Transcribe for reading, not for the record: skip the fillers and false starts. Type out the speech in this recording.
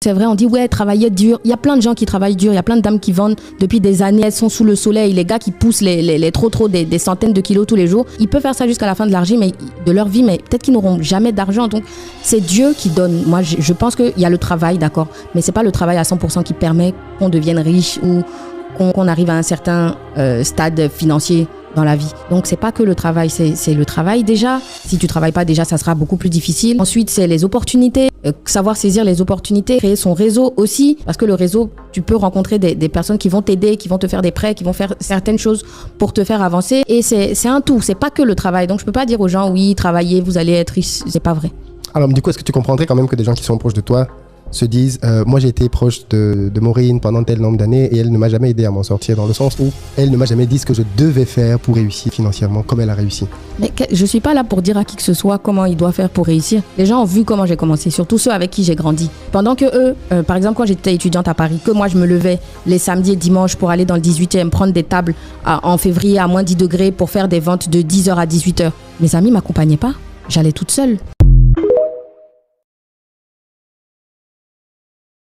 C'est vrai, on dit ouais, travailler dur. Il y a plein de gens qui travaillent dur. Il y a plein de dames qui vendent depuis des années. Elles sont sous le soleil. Les gars qui poussent les trop des centaines de kilos tous les jours. Ils peuvent faire ça jusqu'à la fin de leur vie, mais peut-être qu'ils n'auront jamais d'argent. Donc c'est Dieu qui donne. Moi, je pense qu'il y a le travail, d'accord, mais c'est pas le travail à 100% qui permet qu'on devienne riche ou qu'on arrive à un certain stade financier dans la vie. Donc c'est pas que le travail, c'est le travail déjà. Si tu travailles pas déjà, ça sera beaucoup plus difficile. Ensuite, c'est les opportunités, savoir saisir les opportunités, créer son réseau aussi, parce que le réseau, tu peux rencontrer des personnes qui vont t'aider, qui vont te faire des prêts, qui vont faire certaines choses pour te faire avancer. Et c'est un tout, c'est pas que le travail. Donc je peux pas dire aux gens, oui, travaillez, vous allez être riche. C'est pas vrai. Alors du coup, est-ce que tu comprendrais quand même que des gens qui sont proches de toi se disent moi j'ai été proche de Maureen pendant tel nombre d'années et elle ne m'a jamais aidé à m'en sortir, dans le sens où elle ne m'a jamais dit ce que je devais faire pour réussir financièrement comme elle a réussi. Mais je suis pas là pour dire à qui que ce soit comment il doit faire pour réussir. Les gens ont vu comment j'ai commencé, surtout ceux avec qui j'ai grandi. Pendant que eux, par exemple quand j'étais étudiante à Paris, que moi je me levais les samedis et dimanches pour aller dans le 18e prendre des tables en février à moins 10 degrés pour faire des ventes de 10h à 18h. Mes amis m'accompagnaient pas, j'allais toute seule.